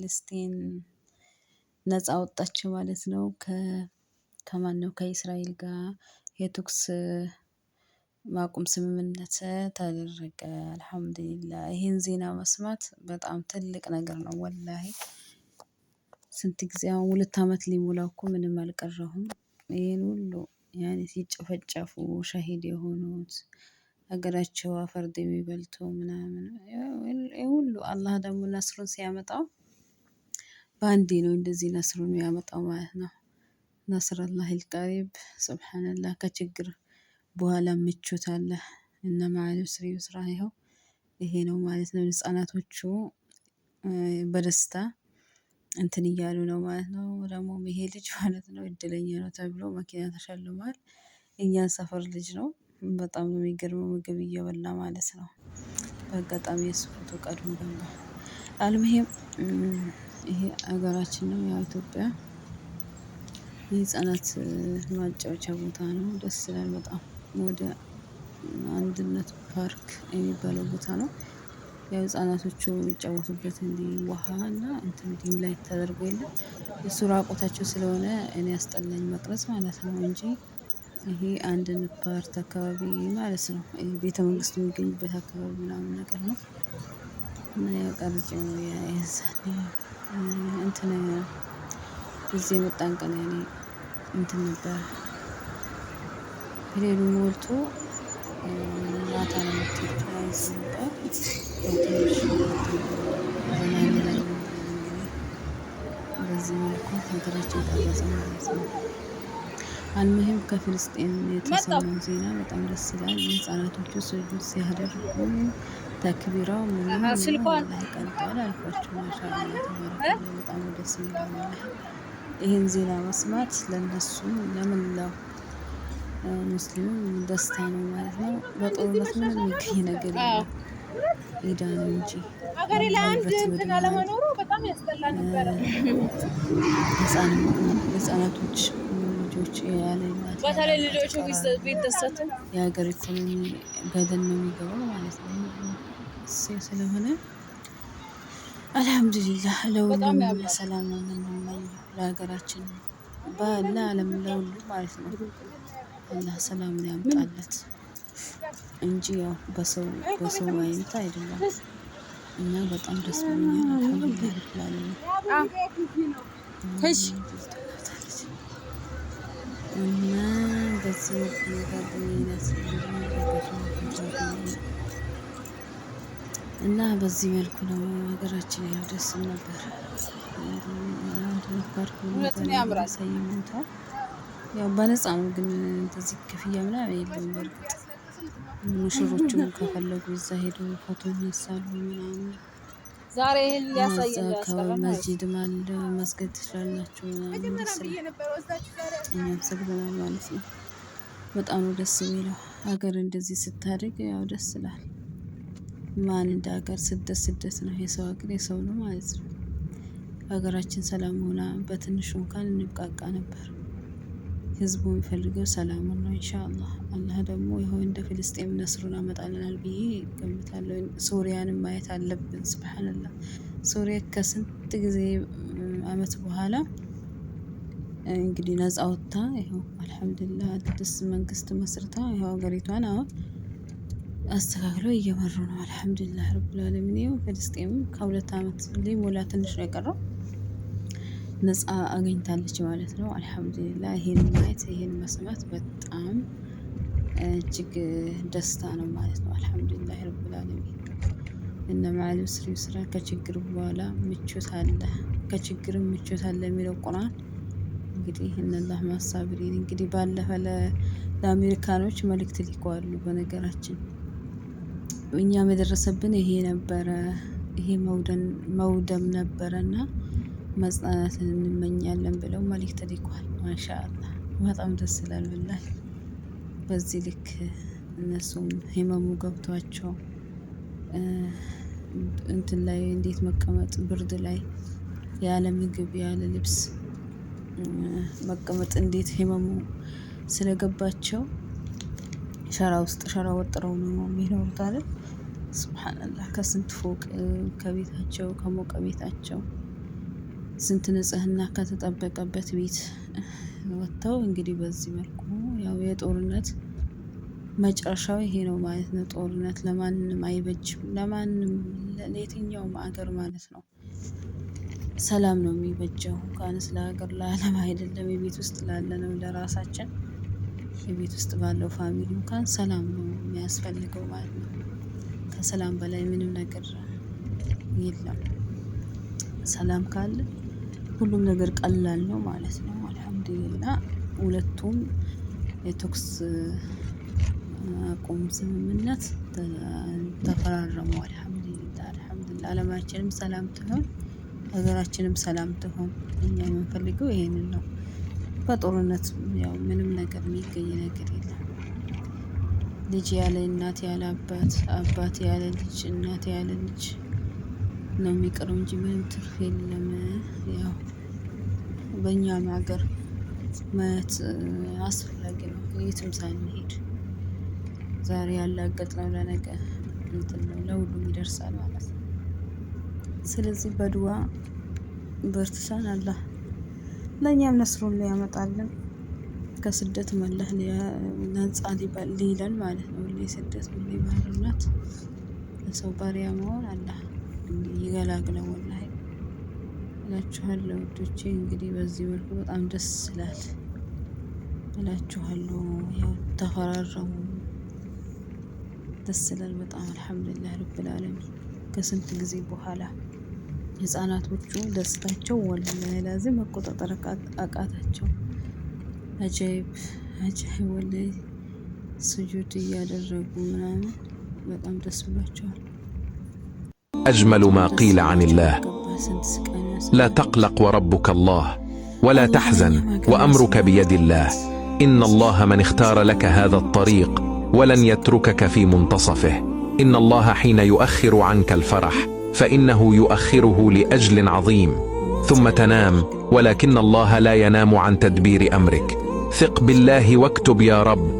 ፍልስጤን ነፃ ወጣች ማለት ነው። ከማን ነው? ከእስራኤል ጋር የተኩስ ማቆም ስምምነት ተደረገ። አልሐምዱሊላህ። ይሄን ዜና መስማት በጣም ትልቅ ነገር ነው ወላሂ። ስንት ጊዜ አሁን 2 ዓመት ሊሞላው እኮ ምንም አልቀረሁም። ይሄን ሁሉ ያኔ ሲጨፈጨፉ ሸሂድ የሆኑት ሀገራቸው አፈር ደም በልቶ ምናምን ሁሉ አላህ ደግሞ ነስሩን ሲያመጣው በአንዴ ነው እንደዚህ ነስሩን ያመጣው ማለት ነው። ነስረላሂል ቀሪብ ሱብሃንአላህ። ከችግር በኋላ ምቾት አለ። እነ መዐል ዑስሪ ዩስራ። ይኸው ይሄ ነው ማለት ነው። ህፃናቶቹ በደስታ እንትን እያሉ ነው ማለት ነው። ደግሞ ይሄ ልጅ ማለት ነው እድለኛ ነው ተብሎ መኪና ተሸልሟል። እኛን ሰፈር ልጅ ነው። በጣም ነው የሚገርመው ምግብ እየበላ ማለት ነው። በአጋጣሚ የሱ ፎቶ ቀድሞ ገባ። አልሙሂም ይሄ ሀገራችን ነው ያው ኢትዮጵያ የህፃናት ማጫወቻ ቦታ ነው። ደስ ይላል በጣም። ወደ አንድነት ፓርክ የሚባለው ቦታ ነው። ያው ህፃናቶቹ የሚጫወቱበት እንዲህ ውሃ እና እንትን ዲም ላይት ተደርጎ የለ እሱ ራቆታቸው ስለሆነ እኔ ያስጠላኝ መቅረጽ ማለት ነው እንጂ ይሄ አንድነት ፓርክ አካባቢ ማለት ነው። ቤተ መንግስቱ የሚገኝበት አካባቢ ምናምን ነገር ነው። እና ያው ቀርጬው የዛኔ እንትን እዚህ የመጣን ቀን ያኔ እንትን ነበር ፕሌኑ ሞልቶ ማታ ነው የምትሄድ አይዝ ነበር። ትንሽ በዚህ መልኩ ሀገራችን ቀረጸ ማለት ነው። አልሙሂም ከፍልስጤን የተሰማው ዜና በጣም ደስ ይላል። ህፃናቶቹ ስጁድ ሲያደርጉ ተክቢራው ምናምን ቀልጧል አልኳቸው። ማሻአላህ ተባረከ። በጣም ደስ ይላል። ይሄን ዜና መስማት ለነሱም ለመላው ሙስሊም ደስታ ነው ማለት ነው። በጦርነት ምንም የሚገኝ ነገር የለም። ኢዳ ነው እንጂ ሀገሬ ላይ አንድ እንትን አለመኖሩ በጣም ያስጠላ ነበረ። ህፃናቶች ልጆች ያለ እናት በተለይ ልጆቹ ቢደሰቱ የሀገር ኢኮኖሚ በደን ነው የሚገባው ማለት ነው። ስለሆነ አልሐምዱሊላህ ለሁሉም ሰላም ነው የምንመኘው ለሀገራችን ለዓለም ለሁሉ ማለት ነው። አላህ ሰላምን ያምጣለት እንጂ ያው በሰው አይነት አይደለም። እና በጣም ደስ ብሎኛል። አልሐምዱሊላህ ረብል ዓለሚን። እና በዚህ ጓደኝነት እና በዚህ መልኩ ነው ሀገራችን ያው ደስ ነበር። አንድነት ፓርክ ሰይመውታል። ያው በነፃ ነው ግን እንደዚህ ክፍያ ምናምን የለውም። በርግጥ ሙሽሮቹም ከፈለጉ እዛ ሄደው ፎቶ ይነሳሉ ምናምን። ዛሬ ይሄን ሊያሳየን መስጂድም አለ መስገድ ትችላላችሁ ምናምን መሰለኝ። እኛም ሰግደናል ማለት ነው። በጣም ነው ደስ የሚለው። ሀገር እንደዚህ ስታድግ ያው ደስ ይላል። ማን እንደ ሀገር ስደት ነው። የሰው ሀገር የሰው ነው ማለት ነው። ሀገራችን ሰላም ሆና በትንሹ እንኳን እንብቃቃ ነበር። ህዝቡ የሚፈልገው ሰላሙን ነው። ኢንሻአላህ አላህ ደግሞ ይኸው እንደ ፍልስጤም ነስሩን አመጣልናል ብዬ እገምታለሁ። ሶሪያንም ማየት አለብን። ሱብሃንአላህ ሶሪያ ከስንት ጊዜ አመት በኋላ እንግዲህ ነፃ ወጥታ ይኸው አልሐምዱሊላህ አዲስ መንግስት መስርታ ይኸው ሀገሪቷን አሁን አስተካክለው እየመሩ ነው። አልሐምዱሊላህ ረብል ዓለሚን። ይኸው ፍልስጤም ከ2 ዓመት ሊሞላ ትንሽ ነው የቀረው ነፃ አግኝታለች ማለት ነው። አልሐምዱሊላህ። ይሄን ማየት ይሄን መስማት በጣም እጅግ ደስታ ነው ማለት ነው። አልሐምዱሊላህ ረብል ዓለሚን። እነ መዐል ዑስሪ ዩስራ ከችግር በኋላ ምቾት አለ፣ ከችግርም ምቾት አለ የሚለው ቁርአን እንግዲህ እነላህ ማሳብሪን እንግዲህ ባለፈ ለአሜሪካኖች መልእክት ልከዋል። በነገራችን እኛም የደረሰብን ይሄ ነበረ፣ ይሄ መውደም ነበረና መጽናናትን እንመኛለን ብለው መልእክት ልከዋል። ማሻአላህ በጣም ደስ ይላል ወላሂ። በዚህ ልክ እነሱም ህመሙ ገብቷቸው እንትን ላይ እንዴት መቀመጥ ብርድ ላይ ያለ ምግብ ያለ ልብስ መቀመጥ እንዴት ህመሙ ስለገባቸው ሸራ ውስጥ ሸራ ወጥረው ነው የሚኖሩት አይደል። ሱብሃንአላህ። ከስንት ፎቅ ከቤታቸው ከሞቀ ቤታቸው ስንት ንጽህና ከተጠበቀበት ቤት ወጥተው እንግዲህ በዚህ መልኩ ያው የጦርነት መጨረሻው ይሄ ነው ማለት ነው። ጦርነት ለማንም አይበጅም፣ ለማንም ለየትኛውም አገር ማለት ነው። ሰላም ነው የሚበጀው። እንኳንስ ለሀገር ለዓለም አይደለም የቤት ውስጥ ላለነው ለራሳችን የቤት ውስጥ ባለው ፋሚሊ እንኳን ሰላም ነው የሚያስፈልገው ማለት ነው። ከሰላም በላይ ምንም ነገር የለም። ሰላም ካለ ሁሉም ነገር ቀላል ነው ማለት ነው። አልሐምዱሊላህ ሁለቱም የተኩስ አቁም ስምምነት ተፈራረሙ። አልሐምዱሊላህ ዓለማችንም ሰላም ትሆን፣ ሀገራችንም ሰላም ትሆን። እኛ የምንፈልገው ይሄንን ነው። በጦርነት ያው ምንም ነገር የሚገኝ ነገር የለም። ልጅ ያለ እናት ያለ አባት፣ አባት ያለ ልጅ፣ እናት ያለ ልጅ ነው የሚቀረው እንጂ ምንም ትርፍ የለም። ያው በእኛም ሀገር ማየት አስፈላጊ ነው። የትም ሳንሄድ ዛሬ ያላገጥነው ለነገ እንትን ነው ለሁሉም ይደርሳል ማለት ነው። ስለዚህ በዱዓ በርትተን አላህ ለእኛም ነስሩን ሊያመጣልን ከስደት መለህ ነጻ ሊለን ማለት ነው። ሁሌ ስደት ሁሌ ባርነት ለሰው ባሪያ መሆን አላህ ይገላግለው ወላሂ እላችኋለሁ ውዶቼ። እንግዲህ በዚህ መልኩ በጣም ደስ ይላል እላችኋለሁ። ያው ተፈራረሙ፣ ደስ ይላል በጣም አልሐምዱሊላህ ረብል ዓለሚን። ከስንት ጊዜ በኋላ ህፃናቶቹ ደስታቸው ወላሂ ላዚም መቆጣጠር አቃታቸው። አጃይብ አጃይብ ወላሂ ስጁድ እያደረጉ ምናምን በጣም ደስ ብሏቸዋል። أجمل ما قيل عن الله لا تقلق وربك الله ولا تحزن وأمرك بيد الله إن الله من اختار لك هذا الطريق ولن يتركك في منتصفه إن الله حين يؤخر عنك الفرح فإنه يؤخره لأجل عظيم ثم تنام ولكن الله لا ينام عن تدبير أمرك ثق بالله واكتب يا رب